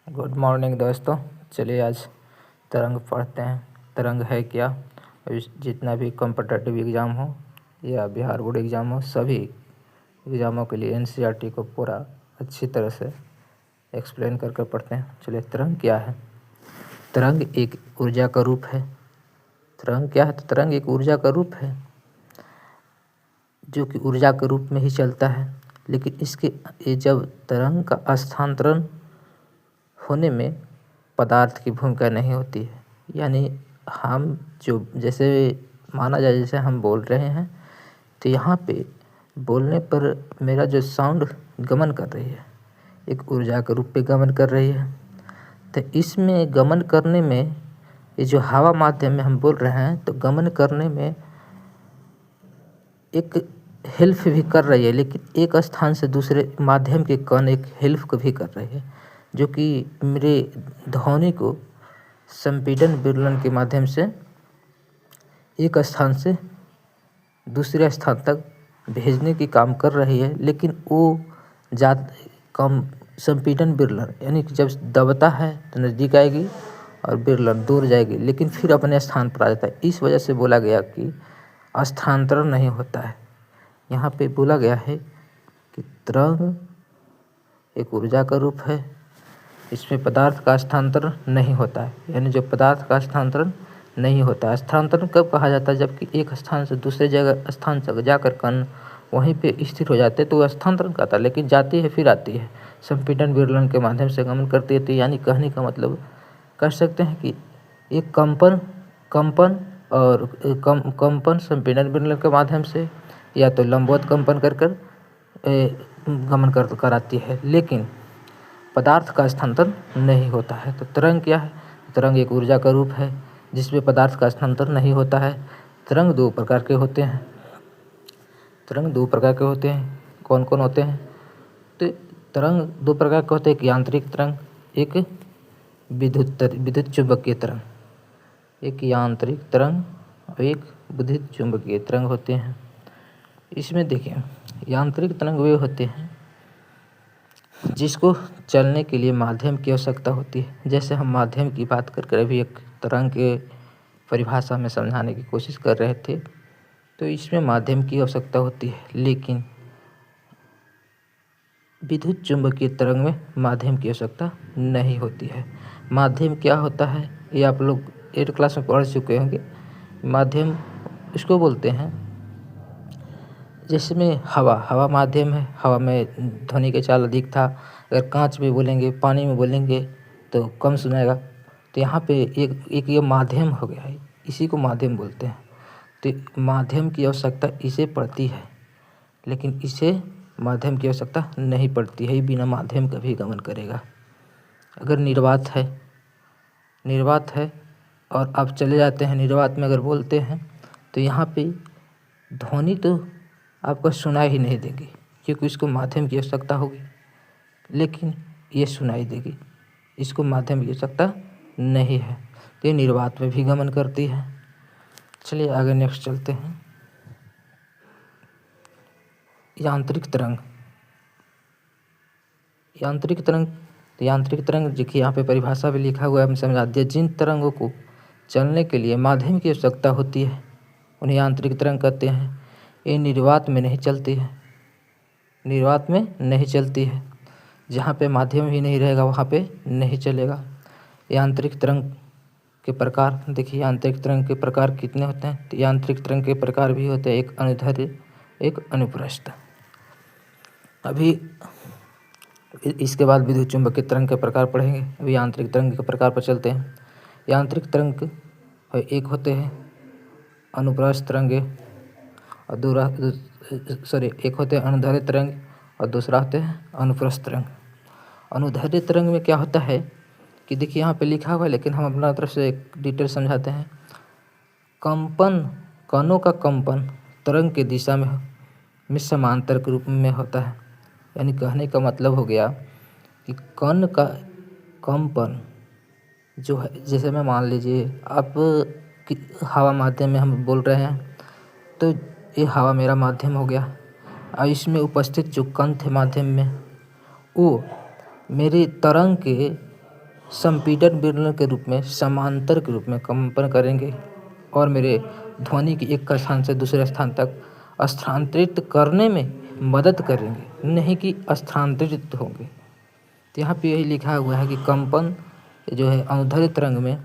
Good morning दोस्तों। चलिए आज तरंग पढ़ते हैं। तरंग है क्या। जितना भी कॉम्पिटिटिव एग्ज़ाम हो या बिहार बोर्ड एग्ज़ाम हो, सभी एग्ज़ामों के लिए एनसीईआरटी को पूरा अच्छी तरह से एक्सप्लेन करके पढ़ते हैं। चलिए, तरंग क्या है। तरंग एक ऊर्जा का रूप है। तरंग क्या है? तो तरंग एक ऊर्जा का रूप है जो कि ऊर्जा के रूप में ही चलता है, लेकिन ये जब तरंग का स्थानांतरण होने में पदार्थ की भूमिका नहीं होती है। यानी हम जो जैसे माना जाए, जैसे हम बोल रहे हैं तो यहाँ पे बोलने पर मेरा जो साउंड गमन कर रही है, एक ऊर्जा के रूप पे गमन कर रही है। तो इसमें गमन करने में ये जो हवा माध्यम में हम बोल रहे हैं, तो गमन करने में एक हेल्प भी कर रही है, लेकिन एक स्थान से दूसरे माध्यम के कण एक हेल्प को भी कर रही है, जो कि मेरे ध्वनि को संपीड़न विरलन के माध्यम से एक स्थान से दूसरे स्थान तक भेजने की काम कर रही है। लेकिन वो कम संपीड़न विरलन, यानी कि जब दबता है तो नज़दीक आएगी और विरलन दूर जाएगी, लेकिन फिर अपने स्थान पर आ जाता है। इस वजह से बोला गया कि स्थानांतरण नहीं होता है। यहाँ पे बोला गया है कि तरंग एक ऊर्जा का रूप है, इसमें पदार्थ का स्थानांतरण नहीं होता है। यानी जो पदार्थ का स्थानांतरण नहीं होता है। स्थानांतरण कब कहा जाता है? जबकि एक स्थान से दूसरे जगह स्थान तक जाकर कण वहीं पे स्थिर हो जाते हैं तो वह स्थानांतरण कहता है। लेकिन जाती है फिर आती है, संपीड़न विरलन के माध्यम से गमन करती है। तो यानी कहने का मतलब कह सकते हैं कि एक कंपन और कंपन संपीड़न विरलन के माध्यम से या तो लंबवत कंपन कर गमन कराती है, लेकिन पदार्थ का स्थानांतरण नहीं होता है। तो तरंग क्या है? तरंग एक ऊर्जा का रूप है जिसमें पदार्थ का स्थानांतरण नहीं होता है। तरंग दो प्रकार के होते हैं। कौन कौन होते हैं? तो तरंग दो प्रकार के होते हैं, एक यांत्रिक तरंग, एक विद्युत चुंबकीय तरंग। एक यांत्रिक तरंग और एक विद्युत चुंबकीय तरंग होते हैं। इसमें देखिए, यांत्रिक तरंग वे होते हैं जिसको चलने के लिए माध्यम की आवश्यकता होती है। जैसे हम माध्यम की बात कर अभी एक तरंग के परिभाषा में समझाने की कोशिश कर रहे थे, तो इसमें माध्यम की आवश्यकता होती है। लेकिन विद्युत चुंबकीय तरंग में माध्यम की आवश्यकता नहीं होती है। माध्यम क्या होता है ये आप लोग 8 क्लास में पढ़ चुके होंगे। माध्यम इसको बोलते हैं, जिसमें हवा माध्यम है। हवा में ध्वनि के चाल अधिक था। अगर कांच में बोलेंगे, पानी में बोलेंगे तो कम सुनाएगा। तो यहाँ पे एक ये माध्यम हो गया है, इसी को माध्यम बोलते हैं। तो माध्यम की आवश्यकता इसे पड़ती है, लेकिन इसे माध्यम की आवश्यकता नहीं पड़ती है। बिना माध्यम का भी गमन करेगा। अगर निर्वात है और आप चले जाते हैं निर्वात में अगर बोलते हैं, तो यहाँ पे ध्वनि तो आपको सुनाई ही नहीं देगी, क्योंकि इसको माध्यम की आवश्यकता होगी। लेकिन ये सुनाई देगी, इसको माध्यम की आवश्यकता नहीं है। तो ये निर्वात में भी गमन करती है। चलिए आगे नेक्स्ट चलते हैं। यांत्रिक तरंग देखिए, यहाँ पे परिभाषा भी लिखा हुआ है, हम समझा दिया। जिन तरंगों को चलने के लिए माध्यम की आवश्यकता होती है उन्हें यांत्रिक तरंग कहते हैं। ये निर्वात में नहीं चलती है। जहाँ पे माध्यम ही नहीं रहेगा वहाँ पे नहीं चलेगा। यांत्रिक तरंग के प्रकार देखिए, यांत्रिक तरंग के प्रकार कितने होते हैं? तो यांत्रिक तरंग के प्रकार भी होते हैं, एक अनुदैर्ध्य, एक अनुप्रस्थ। अभी इसके बाद विद्युत चुंबकीय तरंग के प्रकार पढ़ेंगे। अभी यांत्रिक तरंग के प्रकार पर चलते हैं। यांत्रिक तरंग एक होते हैं अनुप्रस्थ तरंग और एक होते हैं अनुदैर्ध्य तरंग और दूसरा होते हैं अनुप्रस्थ तरंग। अनुदैर्ध्य तरंग में क्या होता है कि देखिए, यहाँ पे लिखा हुआ है, लेकिन हम अपना तरफ से एक डिटेल समझाते हैं। कणों का कंपन तरंग के दिशा में समांतर के रूप में होता है। यानी कहने का मतलब हो गया कि कण का कंपन जो है, जैसे मैं मान लीजिए आप कि हवा माध्यम में हम बोल रहे हैं, तो ये हवा मेरा माध्यम हो गया और इसमें उपस्थित जो कण थे माध्यम में, वो मेरी तरंग के संपीड़न वितरण के रूप में समांतर के रूप में कंपन करेंगे और मेरे ध्वनि की एक स्थान से दूसरे स्थान तक स्थानांतरित करने में मदद करेंगे, नहीं कि स्थानांतरित होंगे। तो यहाँ पे यही लिखा हुआ है कि कंपन जो है अनुदैर्ध्य तरंग में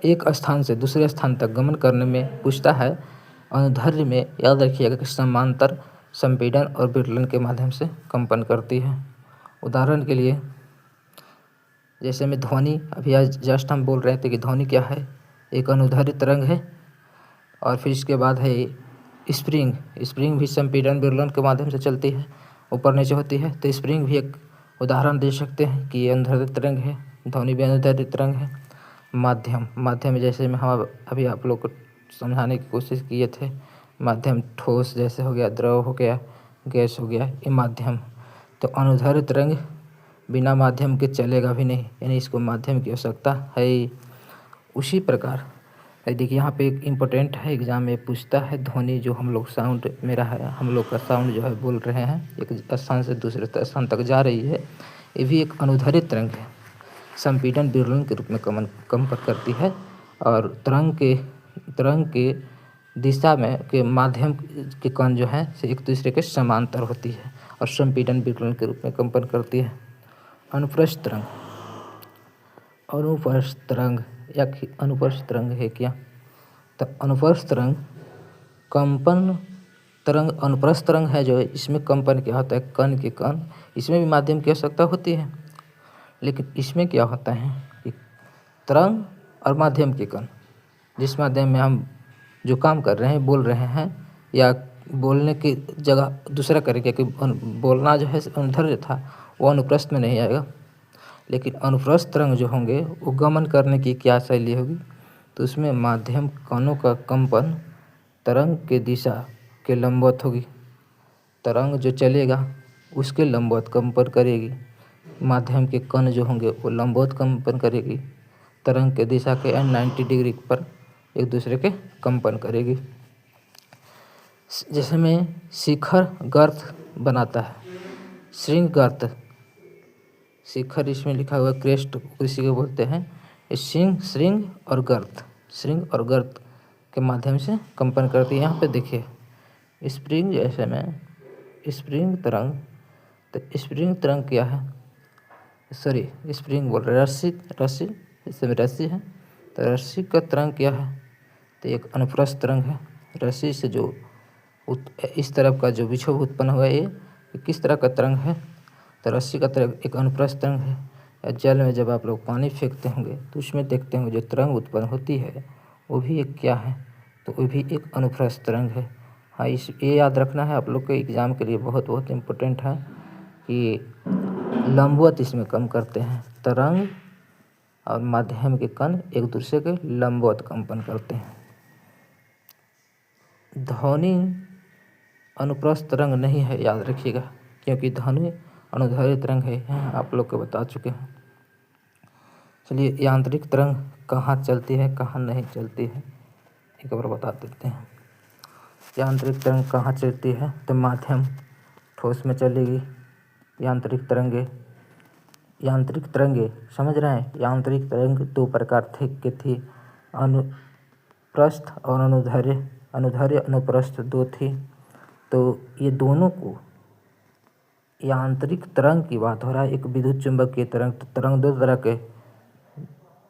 एक स्थान से दूसरे स्थान तक गमन करने में पूछता है। अनुदैर्ध्य में याद रखिएगा कि समांतर संपीड़न और वितरण के माध्यम से कंपन करती है। उदाहरण के लिए जैसे में ध्वनि, अभी आज जस्ट हम बोल रहे थे कि ध्वनि क्या है, एक अनुदैर्ध्य तरंग है। और फिर इसके बाद है स्प्रिंग। स्प्रिंग भी संपीड़न वितरण के माध्यम से चलती है, ऊपर नीचे होती है। तो स्प्रिंग भी एक उदाहरण दे सकते हैं कि ये अनुदैर्ध्य तरंग है, ध्वनि भी अनुदैर्ध्य तरंग है। माध्यम जैसे में हम अभी आप लोग को समझाने की कोशिश किए थे। माध्यम ठोस जैसे हो गया, द्रव हो गया, गैस हो गया, ये माध्यम। तो अनुदैर्ध्य तरंग बिना माध्यम के चलेगा भी नहीं, यानी इसको माध्यम की आवश्यकता है। उसी प्रकार देखिए यहाँ पे एक इम्पोर्टेंट है, एग्जाम में पूछता है ध्वनि जो हम लोग साउंड मेरा है, हम लोग का साउंड जो है बोल रहे हैं, एक स्थान से दूसरे स्थान तक जा रही है, ये भी एक अनुदैर्ध्य तरंग है। संपीड़न वितरण के रूप में कंपन करती है और तरंग के दिशा में के माध्यम के कण जो है से एक दूसरे के समांतर होती है और संपीड़न वितरण के रूप में कंपन करती है। अनुप्रस्थ तरंग, अनुप्रस्थ तरंग या अनुप्रस्थ तरंग है क्या? तो अनुप्रस्थ तरंग कंपन तरंग, अनुप्रस्थ तरंग है जो है, इसमें कंपन क्या होता है, कण के कण, इसमें भी माध्यम की आवश्यकता होती है। लेकिन इसमें क्या होता है कि तरंग और माध्यम के कण, जिस माध्यम में हम जो काम कर रहे हैं, बोल रहे हैं या बोलने की जगह दूसरा करेंगे, कि बोलना जो है अनुदैर्ध्य था वो अनुप्रस्थ में नहीं आएगा। लेकिन अनुप्रस्थ तरंग जो होंगे वो गमन करने की क्या शैली होगी, तो उसमें माध्यम कणों का कंपन तरंग के दिशा के लंबवत होगी। तरंग जो चलेगा उसके लंबवत कंपन करेगी, माध्यम के कण जो होंगे वो लंबवत कंपन करेगी, तरंग के दिशा के 90 डिग्री पर एक दूसरे के कंपन करेगी। जैसे में शिखर गर्त बनाता है, श्रृंग गर्त, शिखर इसमें लिखा हुआ क्रेस्ट किसी को बोलते हैं, श्रृंग और गर्त के माध्यम से कंपन करती है। यहाँ पे देखिए स्प्रिंग, जैसे में स्प्रिंग तरंग, तो स्प्रिंग तरंग क्या है, सॉरी स्प्रिंग बोल रहे, रस्सी जैसे में रस्सी है, तो रस्सी का तरंग क्या है, तो एक अनुप्रस्थ तरंग है। रस्सी से जो इस तरफ का जो विक्षोभ उत्पन्न हुआ ये किस तरह का तरंग है, तो रस्सी का तरंग एक अनुप्रस्थ तरंग है। या जल में जब आप लोग पानी फेंकते होंगे तो उसमें देखते होंगे जो तरंग उत्पन्न होती है वो भी एक क्या है, तो वो भी एक अनुप्रस्थ तरंग है। हाँ, ये याद रखना है आप लोग के एग्ज़ाम के लिए, बहुत इम्पोर्टेंट है कि लंबवत इसमें कम करते हैं, तरंग और माध्यम के कण एक दूसरे के लंबवत कंपन करते हैं। ध्वनि अनुप्रस्थ तरंग नहीं है, याद रखिएगा, क्योंकि ध्वनि अनुदैर्ध्य तरंग है, आप लोग को बता चुके हैं। चलिए यांत्रिक तरंग कहाँ चलती है कहाँ नहीं चलती है एक बार बता देते हैं। यांत्रिक तरंग कहाँ चलती है, तो माध्यम ठोस में चलेगी। यांत्रिक तरंगे समझ रहे हैं, यांत्रिक तरंग दो प्रकार थी, अनुप्रस्थ और अनुदैर्ध्य अनुप्रस्थ दो थी। तो ये दोनों को यांत्रिक तरंग की बात हो रहा है, एक विद्युत चुंबकीय तरंग, तो तरंग दो तरह के,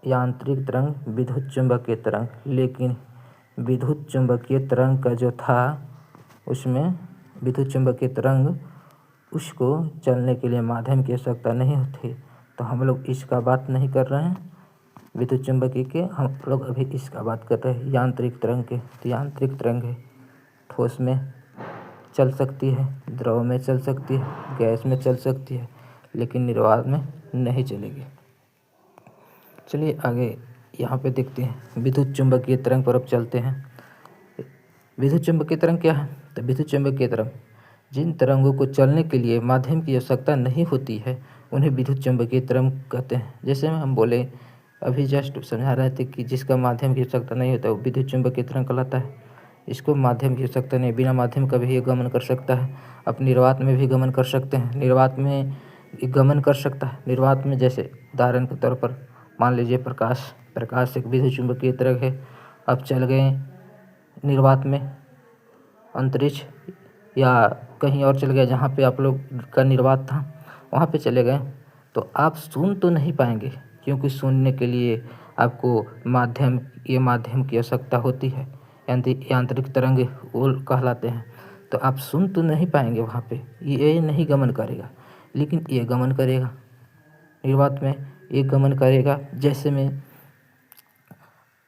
यांत्रिक तरंग, विद्युत चुंबकीय तरंग। लेकिन विद्युत चुंबकीय तरंग का जो था उसमें विद्युत चुंबकीय तरंग उसको चलने के लिए माध्यम की आवश्यकता नहीं होती, तो हम लोग इसका बात नहीं कर रहे हैं विद्युत चुंबकीय के, हम लोग अभी इसका बात कर रहे हैं यांत्रिक तरंग के। तो यांत्रिक तरंग है ठोस में चल सकती है, द्रव में चल सकती है, गैस में चल सकती है, लेकिन निर्वात में नहीं चलेगी। चलिए आगे यहाँ पे देखते हैं विद्युत चुंबकीय तरंग पर अब चलते हैं। विद्युत चुंबकीय तरंग क्या है, तो विद्युत चुंबकीय तरंग जिन तरंगों को चलने के लिए माध्यम की आवश्यकता नहीं होती है उन्हें विद्युत चुंबकीय तरंग कहते हैं। जैसे हम बोले अभी जस्ट समझा रहे थे कि जिसका माध्यम की आवश्यकता नहीं होता वो विद्युत चुंबकीय तरंग कहलाता है। इसको माध्यम की आवश्यकता नहीं, बिना माध्यम का भी ये गमन कर सकता है, अब निर्वात में भी गमन कर सकते हैं। निर्वात में गमन कर सकता है निर्वात में। जैसे उदाहरण के तौर पर मान लीजिए प्रकाश एक विद्युत चुम्बकीय तरंग है। अब चल गए निर्वात में, अंतरिक्ष या कहीं और चल गए जहाँ पे आप लोग का निर्वात था, वहाँ पे चले गए, तो आप सुन तो नहीं पाएंगे, क्योंकि सुनने के लिए आपको ये माध्यम की आवश्यकता होती है, यांत्रिक तरंग वो कहलाते हैं। तो आप सुन तो नहीं पाएंगे वहाँ पे, ये नहीं गमन करेगा, लेकिन ये गमन करेगा निर्वात में, ये गमन करेगा। जैसे में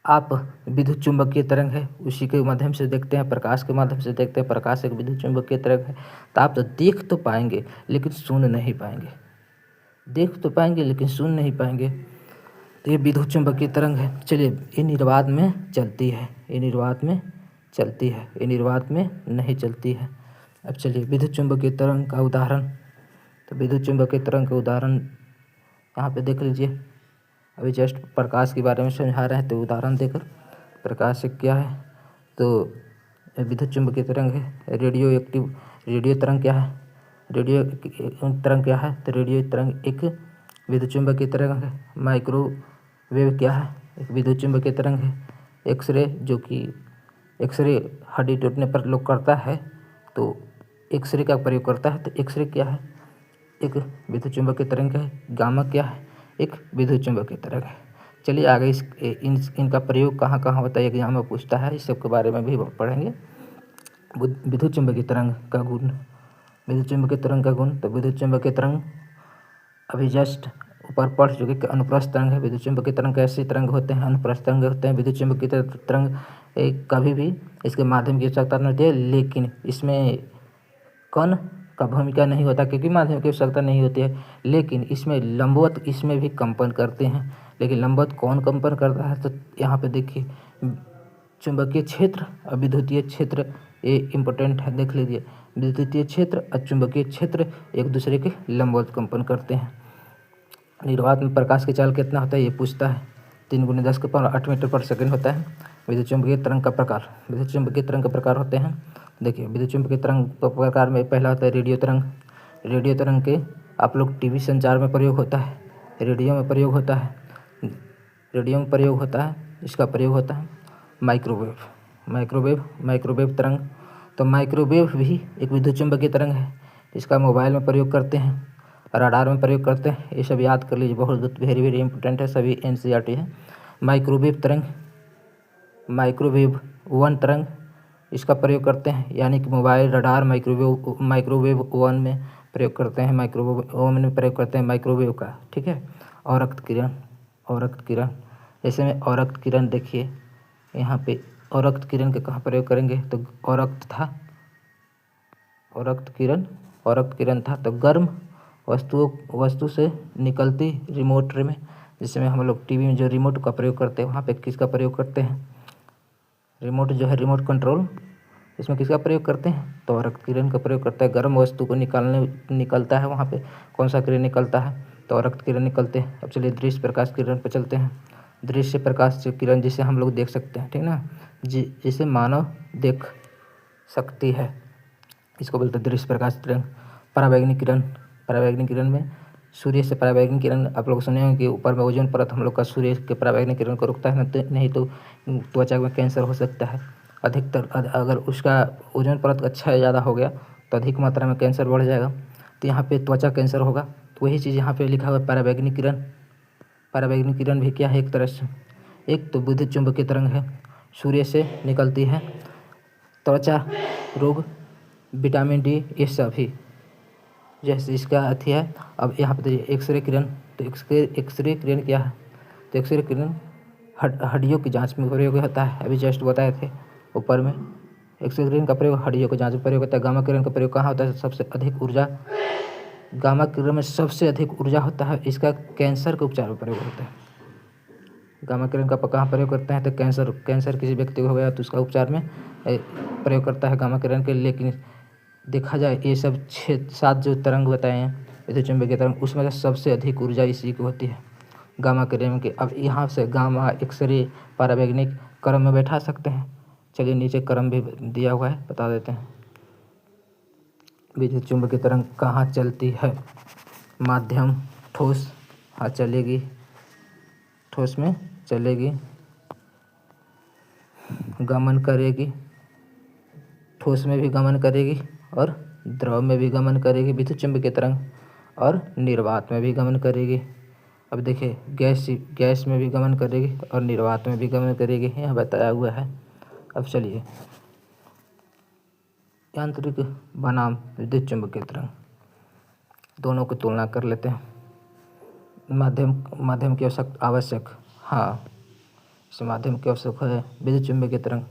आप विद्युत चुम्बकीय तरंग है उसी के माध्यम से देखते हैं, प्रकाश के माध्यम से देखते हैं, प्रकाश एक विद्युत चुम्बकीय तरंग है, तो आप तो देख तो पाएंगे लेकिन सुन नहीं पाएंगे, देख तो पाएंगे लेकिन सुन नहीं पाएंगे। तो ये विद्युत चुम्बकीय तरंग है। चलिए, ये निर्वात में चलती है, ये निर्वात में चलती है, ये निर्वात में नहीं चलती है। अब चलिए विद्युत चुम्बकीय तरंग का उदाहरण, तो विद्युत चुम्बकीय तरंग का उदाहरण यहाँ पे देख लीजिए। अभी जस्ट प्रकाश के बारे में समझा रहे हैं, तो उदाहरण देकर प्रकाश से क्या है, तो विद्युत चुम्बकीय तरंग है। रेडियो तरंग क्या है, रेडियो तरंग क्या है, तो रेडियो तरंग एक विद्युत चुम्बकीय तरंग है। माइक्रोवेव क्या है, एक विद्युत चुम्बकीय तरंग है। एक्सरे, जो कि एक्सरे हड्डी टूटने पर लोग करता है, तो एक्सरे का प्रयोग करता है, तो एक्सरे क्या है, एक विद्युत चुम्बकीय तरंग है। गामा क्या है, एक विद्युत चुम्बकीय तरंग है। चलिए आगे इनका प्रयोग कहाँ कहाँ होता है, एग्जाम में पूछता है, इस सब के बारे में भी पढ़ेंगे। विद्युत चुम्बकीय तरंग का गुण, विद्युत चुम्बकीय तरंग का गुण, तो विद्युत चुम्बकीय तरंग अभी जस्ट ऊपर पढ़ चुके कि अनुप्रस्थ तरंग है। विद्युत चुम्बकीय तरंग कैसे तरंग होते हैं, अनुप्रस्थ तरंग होते हैं। विद्युत चुम्बकीय तरंग कभी भी इसके माध्यम की आवश्यकता नहीं होती है, लेकिन इसमें कण का भूमिका नहीं होता, क्योंकि माध्यम की आवश्यकता नहीं होती है। लेकिन इसमें लंबवत इसमें भी कंपन करते हैं, लेकिन लंबवत कौन कंपन करता है, तो यहाँ पे देखिए चुंबकीय क्षेत्र और विद्युतीय क्षेत्र, ये इम्पोर्टेंट है, देख लीजिए। विद्युतीय क्षेत्र और चुंबकीय क्षेत्र एक दूसरे के लंबवत कंपन करते हैं। निर्वात में प्रकाश की चाल कितना होता है, ये पूछता है। 3×10⁸ मीटर पर सेकंड होता है। विद्युत चुम्बकीय तरंग का प्रकार, विद्युत चुम्बकीय तरंग का प्रकार होते हैं। देखिए विद्युत चुम्बकीय तरंग प्रकार में पहला होता है रेडियो तरंग। रेडियो तरंग के आप लोग टीवी संचार में प्रयोग होता है, रेडियो में प्रयोग होता है, रेडियो में प्रयोग होता है। इसका प्रयोग होता है माइक्रोवेव, माइक्रोवेव तरंग। तो माइक्रोवेव भी एक विद्युत चुम्बकीय तरंग है। इसका मोबाइल में प्रयोग करते हैं, राडार में प्रयोग करते हैं। ये सब याद कर लीजिए, बहुत वेरी इंपॉर्टेंट है, सभी NCERT है। माइक्रोवेव तरंग, माइक्रोवेव वन तरंग, इसका प्रयोग करते हैं, यानी कि मोबाइल, रडार, माइक्रोवेव वन में प्रयोग करते हैं, माइक्रोवेव वन में प्रयोग करते हैं माइक्रोवेव का, ठीक है। औरक्त किरण, जैसे में औरक्त किरण देखिए यहाँ पे, औरक्त किरण के कहाँ प्रयोग करेंगे, तो औरक्त किरण था तो गर्म वस्तु से निकलती रिमोट में, जिसमें हम लोग टीवी में जो रिमोट का प्रयोग करते हैं, वहाँ पे किसका प्रयोग करते हैं, रिमोट जो है रिमोट कंट्रोल, इसमें किसका प्रयोग करते हैं, तो औरक्त किरण का प्रयोग करता है। गर्म वस्तु को निकलता है, वहाँ पे कौन सा किरण निकलता है, तो औरक्त किरण निकलते हैं। अब चलिए दृश्य प्रकाश किरण पर चलते हैं। दृश्य प्रकाश किरण जिसे हम लोग देख सकते हैं, ठीक ना, जिसे मानव देख सकती है, इसको बोलते हैं दृश्य प्रकाश किरण। परावैंगनिक किरण में सूर्य से परावैंगनिक किरण, आप लोग सुने होंगे कि ऊपर में ओजोन परत हम लोग का सूर्य के परावैंगनिक किरण को रोकता है, नहीं तो त्वचा में कैंसर हो सकता है। अधिकतर अगर उसका ओजोन परत अच्छा ज़्यादा हो गया तो अधिक मात्रा में कैंसर बढ़ जाएगा, तो यहाँ पे त्वचा कैंसर होगा। तो वही चीज़ यहाँ पे लिखा हुआ है परावैंगनिक किरण। परावैंगनिक किरण भी क्या है, एक तरह से एक तो विद्युत चुम्बकीय तरंग है, सूर्य से निकलती है। त्वचा रोग, विटामिन डी, ये सभी जैसे इसका अथी है। अब यहाँ पे देखिए एक्सरे किरण, तो एक्सरे किरण क्या है, तो एक्सरे किरण हड्डियों की जांच में प्रयोग होता है। अभी जस्ट बताए थे ऊपर में, एक्सरे किरण का प्रयोग हड्डियों की जांच में प्रयोग होता है। गामा किरण का प्रयोग कहाँ होता है, सबसे अधिक ऊर्जा, गामा किरण में सबसे अधिक ऊर्जा होता है, इसका कैंसर के उपचार में प्रयोग होता है। गामा किरण का कहाँ प्रयोग करते हैं, तो कैंसर किसी व्यक्ति को हो गया तो उसका उपचार में प्रयोग करता है गामा किरण के। लेकिन देखा जाए ये सब 6-7 जो तरंग बताए हैं विद्युत चुम्बकीय तरंग, उसमें से सबसे अधिक ऊर्जा इसी की होती है, गामा किरण के। अब यहाँ से गामा, एक्सरे, परावैंगनिक क्रम में बैठा सकते हैं। चलिए नीचे क्रम भी दिया हुआ है, बता देते हैं। विद्युत चुम्बकीय तरंग कहाँ चलती है, माध्यम ठोस, हाँ चलेगी, ठोस में चलेगी, गमन करेगी, ठोस में भी गमन करेगी और द्रव में भी गमन करेगी विद्युत चुम्बकीय तरंग, और निर्वात में भी गमन करेगी। अब देखिए गैस में भी गमन करेगी और निर्वात में भी गमन करेगी, यहाँ बताया हुआ है। अब चलिए यांत्रिक बनाम विद्युत चुम्बकीय तरंग दोनों की तुलना कर लेते हैं। माध्यम की आवश्यक, हाँ इस माध्यम की आवश्यक है विद्युत चुम्बकीय तरंग,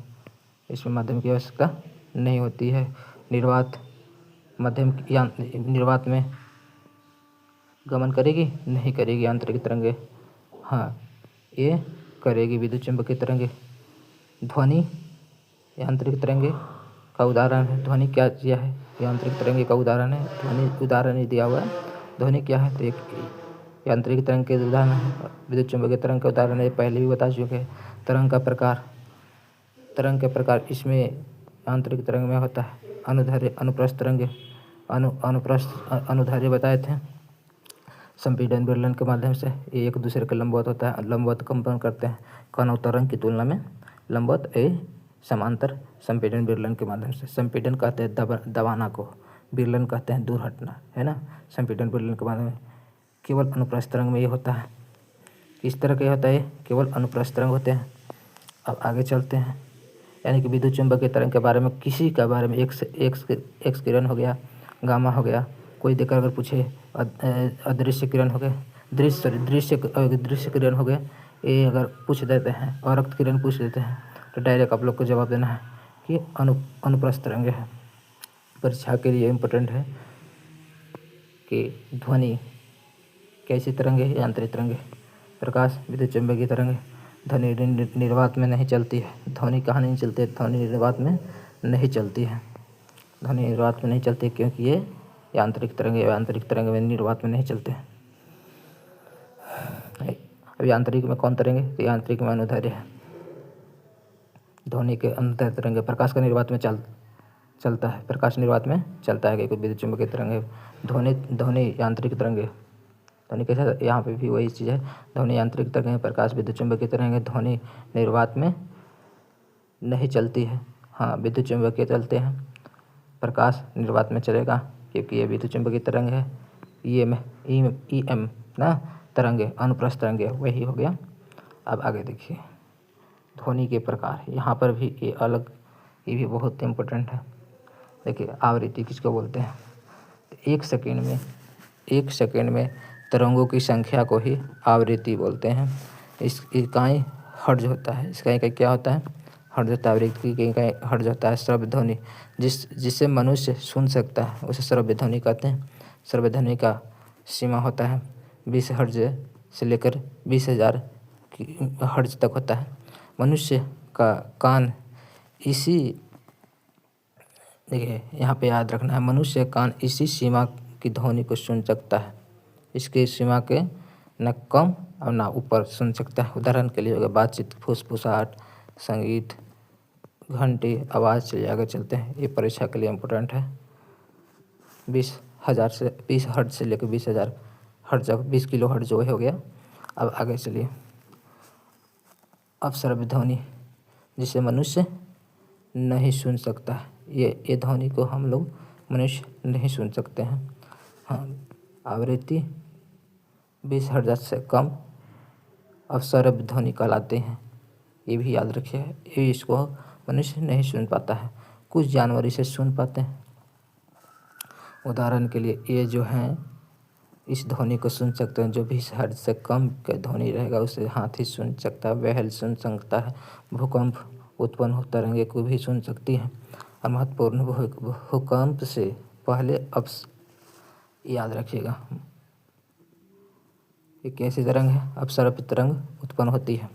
इसमें माध्यम की आवश्यकता नहीं होती है। निर्वात निर्वात में गमन करेगी, नहीं करेगी यांत्रिक तरंगे, हाँ ये करेगी विद्युत चुम्बकीय तरंगे। ध्वनि यांत्रिक तरंगे का उदाहरण है। ध्वनि क्या दिया है, यांत्रिक तरंगे का उदाहरण है। ध्वनि उदाहरण ही दिया हुआ है। ध्वनि क्या है, तो एक यांत्रिक तरंग के उदाहरण है। विद्युत चुम्बकीय तरंग का उदाहरण है, पहले भी बता चुके हैं। तरंग के प्रकार इसमें यांत्रिक तरंग में होता है अनुदैर्ध्य, अनुप्रस्थ तरंगे। अनुदैर्ध्य बताए थे संपीड़न विरलन के माध्यम से, ये एक दूसरे के लंबवत होता है, लंबवत कंपन करते हैं। कण तरंग की तुलना में लंबवत समांतर संपीड़न विरलन के माध्यम से। संपीड़न कहते हैं दबाना को, विरलन कहते हैं दूर हटना, है ना। संपीड़न विरलन के माध्यम में केवल अनुप्रस्थ तरंग में ये होता है। किस तरह का होता है, केवल अनुप्रस्थ तरंग होते हैं। अब आगे चलते हैं, यानी कि विद्युत चुम्बकीय तरंग के बारे में किसी के बारे में एक्स किरण हो गया, गामा हो गया, कोई देखकर अगर पूछे अदृश्य किरण हो गए, दृश्य किरण हो गए, ये अगर पूछ देते हैं, और रक्त किरण पूछ देते हैं, तो डायरेक्ट आप लोग को जवाब देना है कि अनुप्रस्थ तरंग है। परीक्षा के लिए इम्पोर्टेंट है कि ध्वनि कैसी तरंग है, यांत्रिक तरंग है। प्रकाश विद्युत चुम्बकीय तरंग है। ध्वनि निर्वात में नहीं चलती है। ध्वनि कहाँ नहीं चलती है, ध्वनि निर्वात में नहीं चलती है। ध्वनि निर्वात में नहीं चलती क्योंकि ये यांत्रिक तरंग है। यांत्रिक तरंग में निर्वात में नहीं चलते हैं। अब यांत्रिक में कौन तरंग है, तो यांत्रिक में अनुदैर्ध्य है। ध्वनि के अनुदैर्ध्य तरंग है। प्रकाश का निर्वात में चलता है, प्रकाश निर्वात में चलता है क्योंकि विद्युत चुम्बकीय तरंग है। ध्वनि यांत्रिक तरंग है। ध्वनि के साथ यहाँ पे भी वही चीज़ है, ध्वनि यांत्रिक तरंग है, प्रकाश विद्युत चुम्बकीय तरंग है। ध्वनि निर्वात में नहीं चलती है, हाँ विद्युत चुम्बकीय चलते हैं। प्रकाश निर्वात में चलेगा क्योंकि ये विद्युत चुम्बकीय तरंग है। EM ना तरंग है, अनुप्रस्थ तरंग है, वही हो गया। अब आगे देखिए ध्वनि के प्रकार, यहाँ पर भी ये अलग, ये भी बहुत इम्पोर्टेंट है। देखिए आवृत्ति किसको बोलते हैं, एक सेकेंड में तरंगों की संख्या को ही आवृत्ति बोलते हैं। इस इकाई हर्ट्ज होता है, इसका इकाई क्या होता है, हर्ट्ज होता है। आवृत्ति की इकाई हर्ट्ज होता है। श्रव्य ध्वनि जिसे मनुष्य सुन सकता है उसे श्रव्य ध्वनि कहते हैं। श्रव्य ध्वनि का सीमा होता है 20 हर्ट्ज से लेकर 20,000 हर्ट्ज तक होता है। मनुष्य का कान देखिए यहाँ पे याद रखना है, मनुष्य कान इसी सीमा की ध्वनि को सुन सकता है। इसके सीमा के न कम और न ऊपर सुन सकता है। उदाहरण के लिए होगा बातचीत, फुसफुसाहट, संगीत, घंटी, आवाज़। चलिए आगे चलते हैं, ये परीक्षा के लिए इम्पोर्टेंट है। 20 हर्ट्ज से लेकर 20,000 हर्ट्ज, 20 किलो हर्ट्ज जो हो गया। अब आगे चलिए, अब श्रव्य ध्वनि जिसे मनुष्य नहीं सुन सकता है, ये ध्वनि को हम लोग मनुष्य नहीं सुन सकते हैं। हाँ आवृत्ति 20 हर्ट्ज से कम अब श्रव्य ध्वनि कहलाते हैं, ये भी याद रखिए। ये इसको मनुष्य नहीं सुन पाता है, कुछ जानवर इसे सुन पाते हैं। उदाहरण के लिए ये जो हैं इस ध्वनि को सुन सकते हैं। जो 20 हर्ट्ज से कम का ध्वनि रहेगा उसे हाथी सुन सकता है, बैल सुन सकता है, भूकंप उत्पन्न होता तरंगे को भी सुन सकती है। और महत्वपूर्ण भूकंप से पहले अब याद रखिएगा ये कैसी तरंग है, अपसर्प तरंग उत्पन्न होती है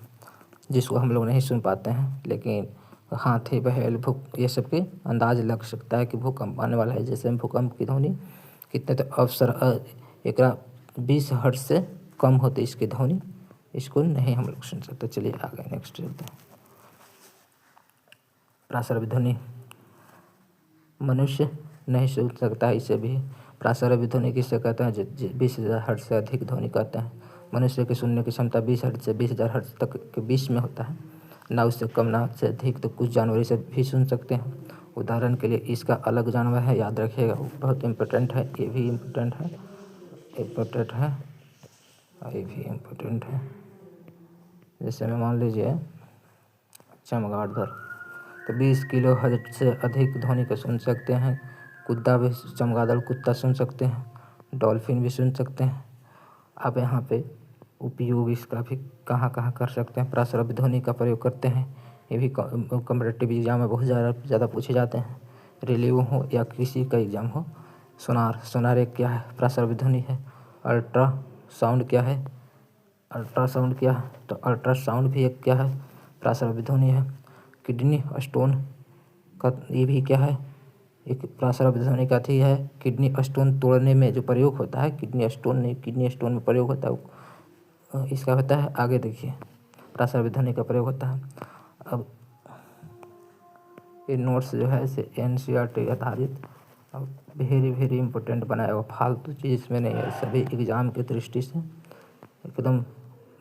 जिसको हम लोग नहीं सुन पाते हैं, लेकिन हाथी, बैल, ये सब के अंदाज लग सकता है कि भूकंप आने वाला है। जैसे भूकंप की ध्वनि कितने तो एक 20 हर्ट्ज से कम होती है इसकी ध्वनि, इसको नहीं हम लोग सुन सकते। चलिए आगे नेक्स्ट चलते हैं। प्रासर्प ध्वनि मनुष्य नहीं सुन सकता, इसे भी प्रासरभ्य ध्वनि किसे कहते हैं? 20,000 हर्ट्ज से अधिक ध्वनि कहते हैं। मनुष्य की सुनने की क्षमता 20 हर्ट्ज से 20,000 हर्ट्ज तक के बीच में होता है, ना उससे कम ना उससे अधिक। तो कुछ जानवर इसे भी सुन सकते हैं। उदाहरण के लिए इसका अलग जानवर है, याद रखिएगा, बहुत इम्पोर्टेंट है, ये भी इम्पोर्टेंट है, और ये भी इम्पोर्टेंट है। जैसे में मान लीजिए चमगादड़, तो 20 किलो हर्ट्ज से अधिक ध्वनि को सुन सकते हैं। कुत्ता भी, चमगादड़ कुत्ता सुन सकते हैं, डॉल्फिन भी सुन सकते हैं। अब यहाँ पे उपयोग इसका भी कहाँ कहाँ कर सकते हैं? प्रासरभ्य ध्वनि का प्रयोग करते हैं। ये भी कॉम्पिटिटिव एग्जाम में बहुत ज़्यादा पूछे जाते हैं, रिलीव हो या किसी का एग्जाम हो। सोनार एक क्या है? प्रासरभ्य ध्वनि है। अल्ट्रासाउंड क्या है? तो अल्ट्रासाउंड भी एक क्या है? प्रासरभ्य ध्वनि है। किडनी स्टोन का ये भी क्या है? एक प्रासरभ्य ध्वनि का थी है। किडनी स्टोन तोड़ने में जो प्रयोग होता है, किडनी स्टोन में प्रयोग होता है, इसका होता है, आगे देखिए, प्रासरभ्य ध्वनि का प्रयोग होता है। अब ये नोट्स जो है इसे NCERT आधारित और वेरी इम्पोर्टेंट बनाया हुआ, फालतू चीज़ इसमें नहीं है। सभी एग्ज़ाम की दृष्टि से एकदम,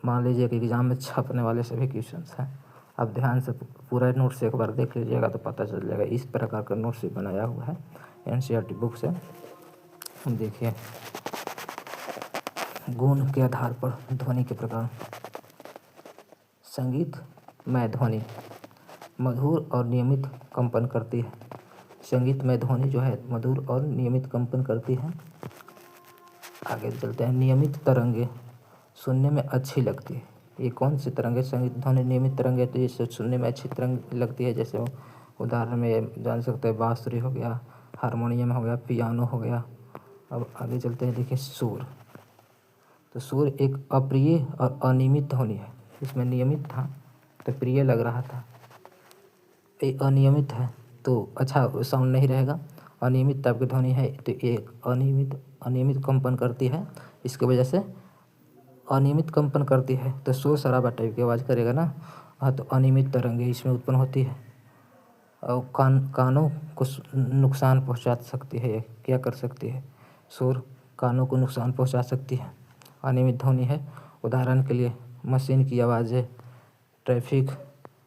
मान लीजिए कि एग्ज़ाम में छपने वाले सभी क्वेश्चंस हैं। अब ध्यान से पूरा नोट्स एक बार देख लीजिएगा तो पता चल जाएगा। इस प्रकार का नोट्स भी बनाया हुआ है NCERT बुक से। हम देखिए, गुण के आधार पर ध्वनि के प्रकार। संगीतमय ध्वनि मधुर और नियमित कंपन करती है। संगीतमय ध्वनि जो है मधुर और नियमित कंपन करती है। आगे चलते हैं। नियमित तरंगे सुनने में अच्छी लगती है। ये कौन सी तरंगे? संगीत ध्वनि नियमित तरंगे, तो ये सुनने में अच्छी तरंग लगती है। जैसे उदाहरण में जान सकते हैं, बांसुरी हो गया, हारमोनियम हो गया, पियानो हो गया। अब आगे चलते हैं, देखिए शोर। तो शोर एक अप्रिय और अनियमित ध्वनि है। इसमें नियमित था तो प्रिय लग रहा था, ये अनियमित है तो अच्छा साउंड नहीं रहेगा। अनियमित टाइप की ध्वनि है तो एक अनियमित कंपन करती है, इसकी वजह से अनियमित कंपन करती है, तो शोर शराबा टाइप की आवाज़ करेगा ना। हाँ, तो अनियमित तरंगे इसमें उत्पन्न होती है और कानों को नुकसान पहुंचा सकती है। ये क्या कर सकती है? शोर कानों को नुकसान पहुंचा सकती है, अनियमित ध्वनि है। उदाहरण के लिए मशीन की आवाज़ें, ट्रैफिक,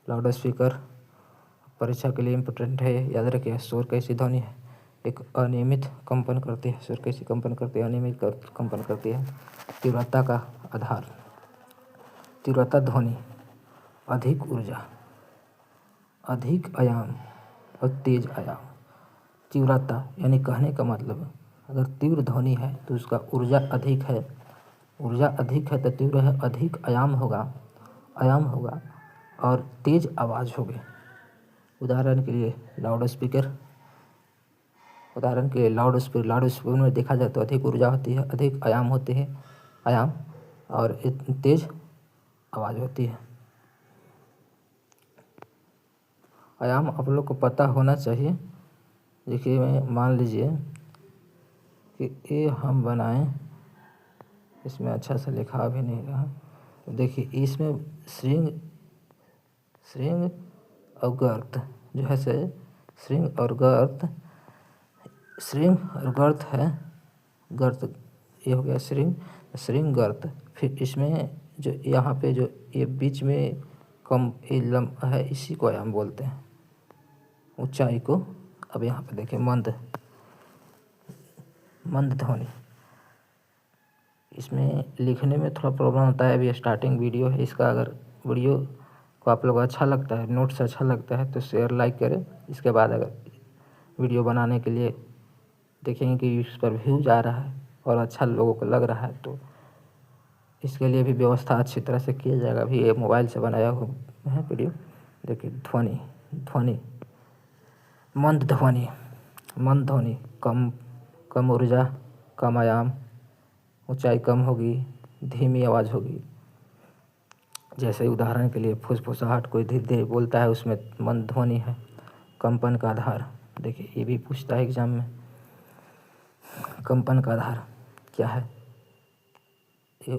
लाउड स्पीकर। परीक्षा के लिए इम्पोर्टेंट है, याद रखिए। शोर कैसी ध्वनि है? एक अनियमित कंपन करती है। शोर कैसी कंपन करती है? अनियमित कंपन करती है। तीव्रता का आधार। तीव्रता ध्वनि अधिक ऊर्जा, अधिक आयाम और तेज आयाम। तीव्रता यानी कहने का मतलब, अगर तीव्र ध्वनि है तो उसका ऊर्जा अधिक है तो तीव्र है, अधिक आयाम होगा और तेज आवाज़ होगी। उदाहरण के लिए लाउड स्पीकर में देखा जाए तो अधिक ऊर्जा होती है, अधिक आयाम होते हैं, और तेज आवाज़ होती है। आयाम आप लोग को पता होना चाहिए। देखिए, मैं मान लीजिए कि ये हम बनाएं, इसमें अच्छा से लिखा भी नहीं रहा, तो देखिए इसमें श्रृंग और गर्त जो है से श्रृंग और गर्त है। गर्त ये हो गया श्रृंग गर्त। फिर इसमें जो यहाँ पे जो ये बीच में कम है, इसी को आयाम बोलते हैं, ऊंचाई को। अब यहाँ पे देखिए मंद ध्वनि। इसमें लिखने में थोड़ा प्रॉब्लम होता है, अभी स्टार्टिंग वीडियो है इसका। अगर वीडियो को आप लोग अच्छा लगता है, नोट्स अच्छा लगता है तो शेयर लाइक करें। इसके बाद अगर वीडियो बनाने के लिए देखेंगे कि इस पर व्यूज आ रहा है और अच्छा लोगों को लग रहा है, तो इसके लिए भी व्यवस्था अच्छी तरह से किया जाएगा। अभी ये मोबाइल से बनाया हुआ है वीडियो। देखिए ध्वनि मंद ध्वनि कम ऊर्जा, कम आयाम, ऊंचाई कम होगी, धीमी आवाज़ होगी। जैसे उदाहरण के लिए फुसफुसाहट, कोई धीरे धीरे बोलता है, उसमें मंद ध्वनि है। कंपन का आधार, देखिए ये भी पूछता है एग्जाम में। कंपन का आधार क्या है? ये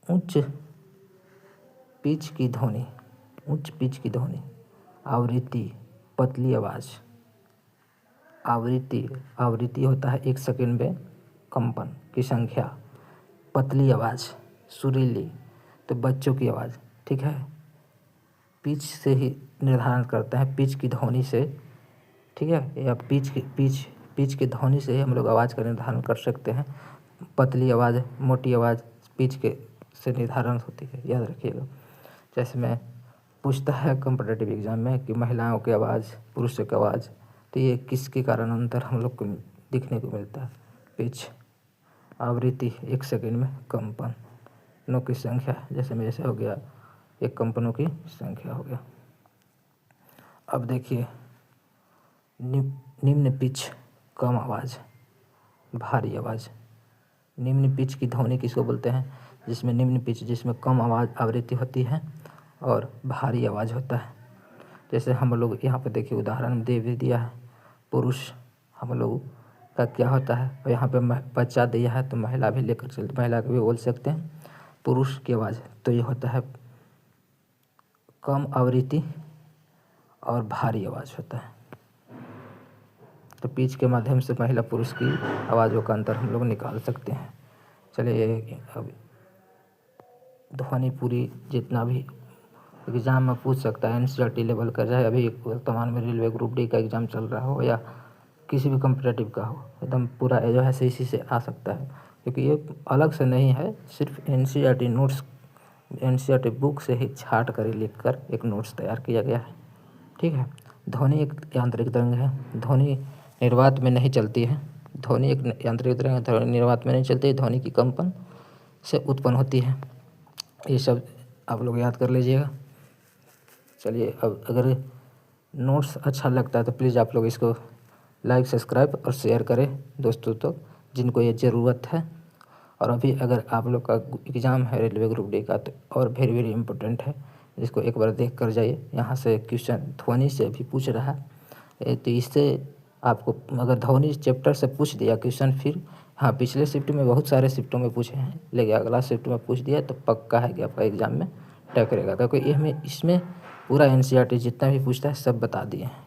उच्च पिच की ध्वनि, आवृत्ति, पतली आवाज़। आवृत्ति होता है 1 सेकंड में कंपन की संख्या, पतली आवाज़, सुरीली, तो बच्चों की आवाज़, ठीक है। पिच से ही निर्धारण करते हैं, पिच की ध्वनि से, ठीक है, या पिच की ध्वनि से ही हम लोग आवाज़ का निर्धारण कर सकते हैं। पतली आवाज़, मोटी आवाज़ पिच के से निर्धारण होती है, याद रखिएगा। जैसे मैं पूछता है कॉम्पिटिटिव एग्ज़ाम में कि महिलाओं की आवाज़, पुरुषों की आवाज़, तो ये किसके कारण अंतर हम लोग को दिखने को मिलता है। पिच, आवृत्ति, 1 सेकंड में कंपनों की संख्या, जैसे में ऐसे हो गया, एक कंपनों की संख्या हो गया। अब देखिए निम्न पिच, कम आवाज़, भारी आवाज़। निम्न पिच की ध्वनि किसको बोलते हैं? जिसमें निम्न पिच, जिसमें कम आवाज़ आवृत्ति होती है और भारी आवाज़ होता है। जैसे हम लोग यहाँ पे देखिए उदाहरण दे भी दिया है, पुरुष हम लोग का क्या होता है, और यहाँ पे बच्चा दिया है तो महिला भी लेकर चलते, महिला को भी बोल सकते हैं। पुरुष की आवाज़ तो ये होता है कम आवृत्ति और भारी आवाज़ होता है। तो पिच के माध्यम से महिला पुरुष की आवाज़ों का अंतर हम लोग निकाल सकते हैं। चलिए अब ध्वनि पूरी जितना भी एग्ज़ाम में पूछ सकता है, NCERT लेवल का, चाहे अभी वर्तमान में रेलवे ग्रुप डी का एग्ज़ाम चल रहा हो या किसी भी कॉम्पिटिटिव का हो, एकदम पूरा जो है इसी से आ सकता है, क्योंकि ये अलग से नहीं है, सिर्फ NCERT नोट्स, NCERT बुक से ही छाट कर लिख कर एक नोट्स तैयार किया गया है, ठीक है। ध्वनि एक यांत्रिक तरंग है, ध्वनि निर्वात में नहीं चलती है। ध्वनि एक यांत्रिक तरंग है, ध्वनि निर्वात में नहीं चलती है, ध्वनि की कंपन से उत्पन्न होती है। ये सब आप लोग याद कर लीजिएगा। चलिए अब अगर नोट्स अच्छा लगता है तो प्लीज़ आप लोग इसको लाइक, सब्सक्राइब और शेयर करें दोस्तों तो जिनको ये ज़रूरत है। और अभी अगर आप लोग का एग्ज़ाम है रेलवे ग्रुप डी का तो और वेरी इम्पोर्टेंट है, जिसको एक बार देख कर जाइए। यहाँ से क्वेश्चन ध्वनि से भी पूछ रहा है, तो इससे आपको अगर ध्वनि चैप्टर से पूछ दिया क्वेश्चन, फिर हाँ पिछले शिफ्ट में बहुत सारे शिफ्टों में पूछे हैं, लेकिन अगला शिफ्ट में पूछ दिया तो पक्का है कि आपका एग्ज़ाम में टकरेगा, क्योंकि इसमें पूरा NCERT जितना भी पूछता है सब बता दिए हैं।